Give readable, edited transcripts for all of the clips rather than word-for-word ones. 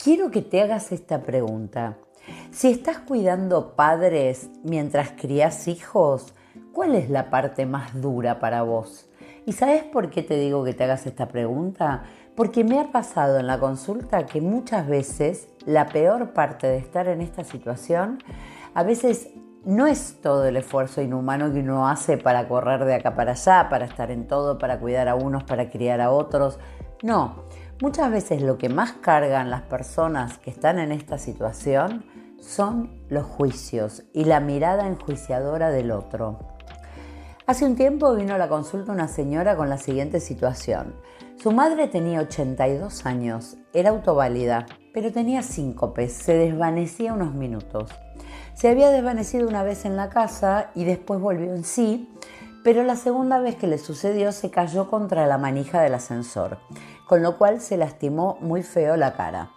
Quiero que te hagas esta pregunta. Si estás cuidando padres mientras crías hijos, ¿cuál es la parte más dura para vos? ¿Y sabes por qué te digo que te hagas esta pregunta? Porque me ha pasado en la consulta que muchas veces la peor parte de estar en esta situación, a veces no es todo el esfuerzo inhumano que uno hace para correr de acá para allá, para estar en todo, para cuidar a unos, para criar a otros. No, muchas veces lo que más cargan las personas que están en esta situación son los juicios y la mirada enjuiciadora del otro. Hace un tiempo vino a la consulta una señora con la siguiente situación. Su madre tenía 82 años, era autoválida, pero tenía síncope, se desvanecía unos minutos. Se había desvanecido una vez en la casa y después volvió en sí, pero la segunda vez que le sucedió se cayó contra la manija del ascensor, con lo cual se lastimó muy feo la cara.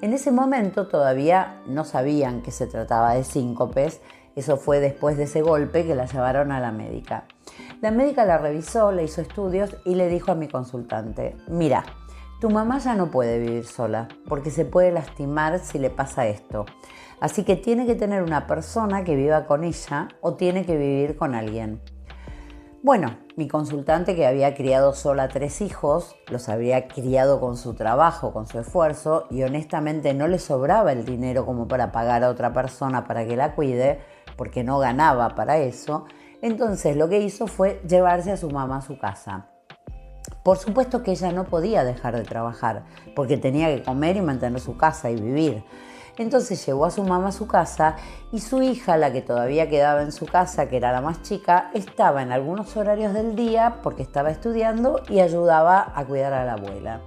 En ese momento todavía no sabían que se trataba de síncopes, eso fue después de ese golpe que la llevaron a la médica. La médica la revisó, le hizo estudios y le dijo a mi consultante: mira, tu mamá ya no puede vivir sola porque se puede lastimar si le pasa esto. Así que tiene que tener una persona que viva con ella o tiene que vivir con alguien. Bueno, mi consultante, que había criado sola 3 hijos, los había criado con su trabajo, con su esfuerzo, y honestamente no le sobraba el dinero como para pagar a otra persona para que la cuide, porque no ganaba para eso. Entonces lo que hizo fue llevarse a su mamá a su casa. Por supuesto que ella no podía dejar de trabajar, porque tenía que comer y mantener su casa y vivir. Entonces llevó a su mamá a su casa y su hija, la que todavía quedaba en su casa, que era la más chica, estaba en algunos horarios del día porque estaba estudiando y ayudaba a cuidar a la abuela.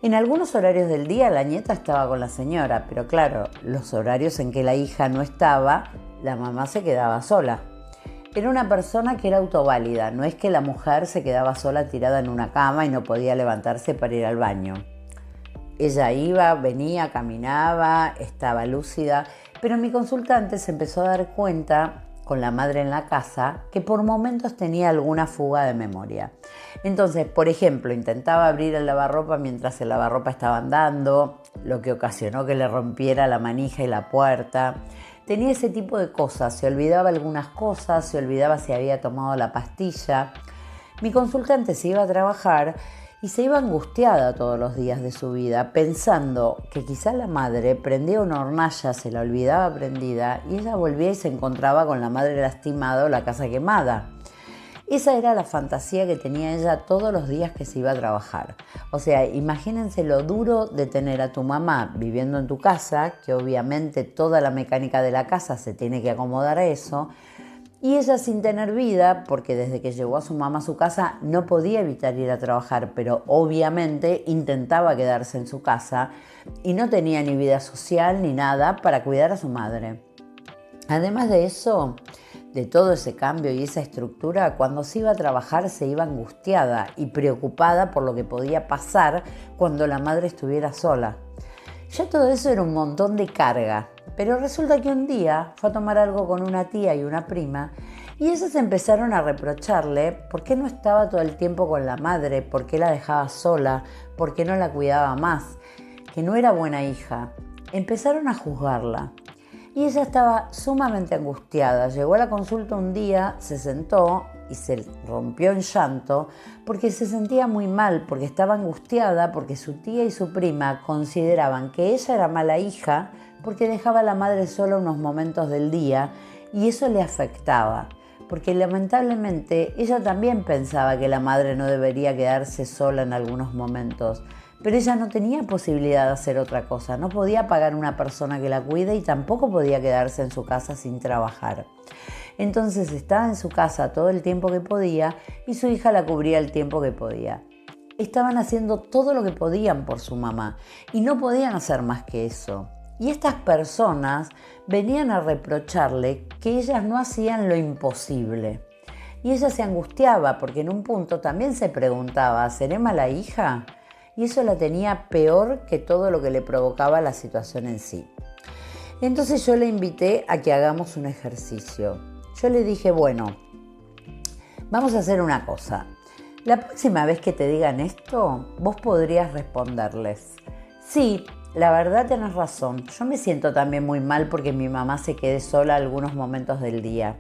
En algunos horarios del día la nieta estaba con la señora, pero claro, los horarios en que la hija no estaba, la mamá se quedaba sola. Era una persona que era autoválida, no es que la mujer se quedaba sola tirada en una cama y no podía levantarse para ir al baño. Ella iba, venía, caminaba, estaba lúcida, pero mi consultante se empezó a dar cuenta, con la madre en la casa, que por momentos tenía alguna fuga de memoria. Entonces, por ejemplo, intentaba abrir el lavarropa mientras el lavarropa estaba andando, lo que ocasionó que le rompiera la manija y la puerta. Tenía ese tipo de cosas, se olvidaba algunas cosas, se olvidaba si había tomado la pastilla. Mi consultante se iba a trabajar y se iba angustiada todos los días de su vida, pensando que quizá la madre prendía una hornalla, se la olvidaba prendida y ella volvía y se encontraba con la madre lastimada o la casa quemada. Esa era la fantasía que tenía ella todos los días que se iba a trabajar. O sea, imagínense lo duro de tener a tu mamá viviendo en tu casa, que obviamente toda la mecánica de la casa se tiene que acomodar a eso, y ella sin tener vida, porque desde que llegó a su mamá a su casa no podía evitar ir a trabajar, pero obviamente intentaba quedarse en su casa y no tenía ni vida social ni nada para cuidar a su madre. Además de eso, de todo ese cambio y esa estructura, cuando se iba a trabajar se iba angustiada y preocupada por lo que podía pasar cuando la madre estuviera sola. Ya todo eso era un montón de carga, pero resulta que un día fue a tomar algo con una tía y una prima y ellas empezaron a reprocharle por qué no estaba todo el tiempo con la madre, por qué la dejaba sola, por qué no la cuidaba más, que no era buena hija. Empezaron a juzgarla. Y ella estaba sumamente angustiada. Llegó a la consulta un día, se sentó y se rompió en llanto porque se sentía muy mal, porque estaba angustiada, porque su tía y su prima consideraban que ella era mala hija porque dejaba a la madre sola unos momentos del día y eso le afectaba. Porque lamentablemente ella también pensaba que la madre no debería quedarse sola en algunos momentos. Pero ella no tenía posibilidad de hacer otra cosa, no podía pagar una persona que la cuide y tampoco podía quedarse en su casa sin trabajar. Entonces estaba en su casa todo el tiempo que podía y su hija la cubría el tiempo que podía. Estaban haciendo todo lo que podían por su mamá y no podían hacer más que eso. Y estas personas venían a reprocharle que ellas no hacían lo imposible. Y ella se angustiaba porque en un punto también se preguntaba: ¿seré mala hija? Y eso la tenía peor que todo lo que le provocaba la situación en sí. Entonces yo le invité a que hagamos un ejercicio. Yo le dije: bueno, vamos a hacer una cosa. La próxima vez que te digan esto, vos podrías responderles: sí, la verdad tenés razón. Yo me siento también muy mal porque mi mamá se quede sola algunos momentos del día.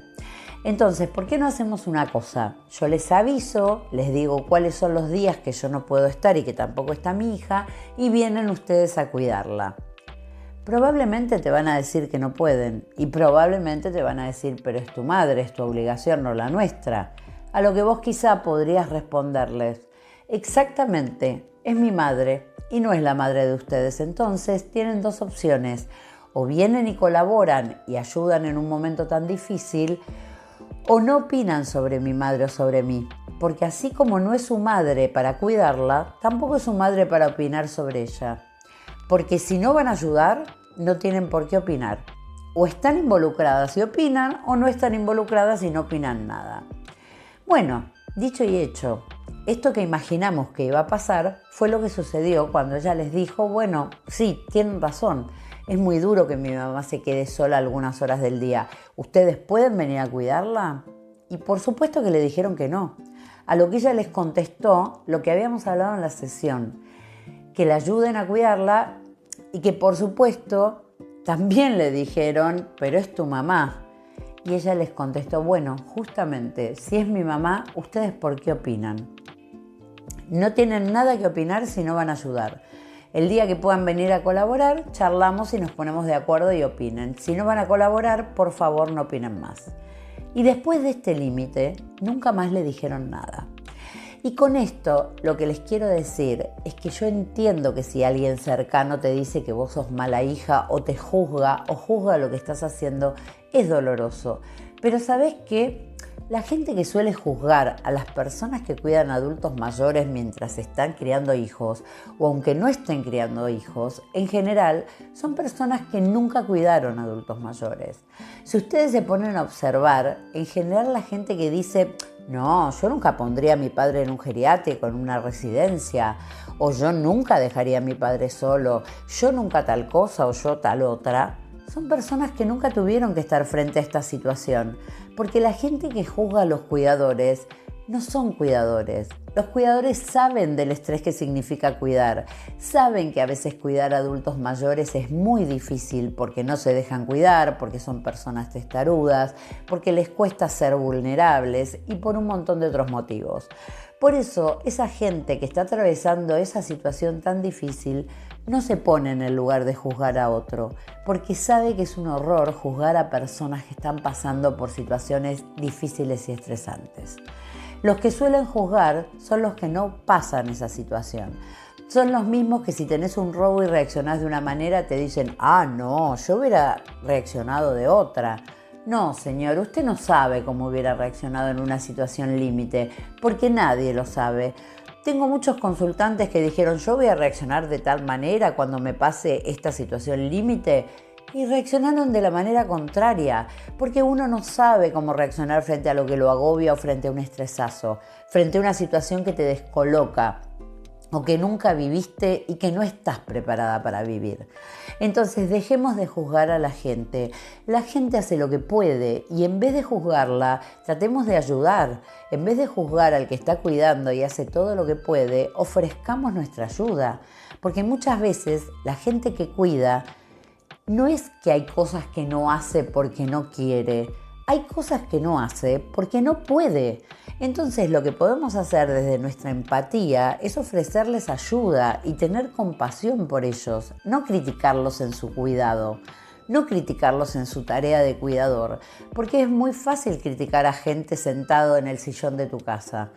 Entonces, ¿por qué no hacemos una cosa? Yo les aviso, les digo cuáles son los días que yo no puedo estar y que tampoco está mi hija, y vienen ustedes a cuidarla. Probablemente te van a decir que no pueden y probablemente te van a decir, pero es tu madre, es tu obligación, no la nuestra. A lo que vos quizá podrías responderles, exactamente, es mi madre y no es la madre de ustedes. Entonces tienen dos opciones, o vienen y colaboran y ayudan en un momento tan difícil, o no opinan sobre mi madre o sobre mí, porque así como no es su madre para cuidarla, tampoco es su madre para opinar sobre ella. Porque si no van a ayudar, no tienen por qué opinar. O están involucradas y opinan, o no están involucradas y no opinan nada. Bueno, dicho y hecho, esto que imaginamos que iba a pasar fue lo que sucedió cuando ella les dijo, bueno, sí, tienen razón, es muy duro que mi mamá se quede sola algunas horas del día. ¿Ustedes pueden venir a cuidarla? Y por supuesto que le dijeron que no. A lo que ella les contestó lo que habíamos hablado en la sesión, que la ayuden a cuidarla y que por supuesto también le dijeron, pero es tu mamá. Y ella les contestó, bueno, justamente, si es mi mamá, ¿ustedes por qué opinan? No tienen nada que opinar si no van a ayudar. El día que puedan venir a colaborar, charlamos y nos ponemos de acuerdo y opinen. Si no van a colaborar, por favor no opinen más. Y después de este límite, nunca más le dijeron nada. Y con esto lo que les quiero decir es que yo entiendo que si alguien cercano te dice que vos sos mala hija o te juzga o juzga lo que estás haciendo, es doloroso. Pero ¿sabés qué? La gente que suele juzgar a las personas que cuidan a adultos mayores mientras están criando hijos o aunque no estén criando hijos, en general son personas que nunca cuidaron a adultos mayores. Si ustedes se ponen a observar, en general la gente que dice no, yo nunca pondría a mi padre en un geriátrico, en una residencia, o yo nunca dejaría a mi padre solo, yo nunca tal cosa o yo tal otra, son personas que nunca tuvieron que estar frente a esta situación, porque la gente que juzga a los cuidadores no son cuidadores. Los cuidadores saben del estrés que significa cuidar, saben que a veces cuidar a adultos mayores es muy difícil porque no se dejan cuidar, porque son personas testarudas, porque les cuesta ser vulnerables y por un montón de otros motivos. Por eso, esa gente que está atravesando esa situación tan difícil no se pone en el lugar de juzgar a otro, porque sabe que es un horror juzgar a personas que están pasando por situaciones difíciles y estresantes. Los que suelen juzgar son los que no pasan esa situación. Son los mismos que si tenés un robo y reaccionás de una manera te dicen, no, yo hubiera reaccionado de otra. No, señor, usted no sabe cómo hubiera reaccionado en una situación límite, porque nadie lo sabe. Tengo muchos consultantes que dijeron, yo voy a reaccionar de tal manera cuando me pase esta situación límite, y reaccionaron de la manera contraria, porque uno no sabe cómo reaccionar frente a lo que lo agobia o frente a un estresazo, frente a una situación que te descoloca o que nunca viviste y que no estás preparada para vivir. Entonces dejemos de juzgar a la gente. La gente hace lo que puede y en vez de juzgarla, tratemos de ayudar. En vez de juzgar al que está cuidando y hace todo lo que puede, ofrezcamos nuestra ayuda. Porque muchas veces la gente que cuida no es que hay cosas que no hace porque no quiere, hay cosas que no hace porque no puede. Entonces lo que podemos hacer desde nuestra empatía es ofrecerles ayuda y tener compasión por ellos, no criticarlos en su cuidado, no criticarlos en su tarea de cuidador, porque es muy fácil criticar a gente sentado en el sillón de tu casa.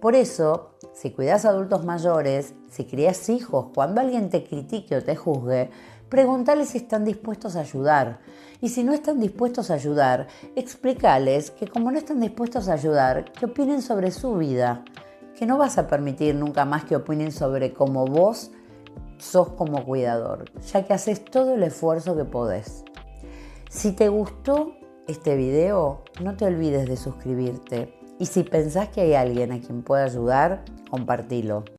Por eso, si cuidas a adultos mayores, si crías hijos, cuando alguien te critique o te juzgue, pregúntales si están dispuestos a ayudar. Y si no están dispuestos a ayudar, explícales que como no están dispuestos a ayudar, que opinen sobre su vida. Que no vas a permitir nunca más que opinen sobre cómo vos sos como cuidador, ya que haces todo el esfuerzo que podés. Si te gustó este video, no te olvides de suscribirte. Y si pensás que hay alguien a quien pueda ayudar, compartilo.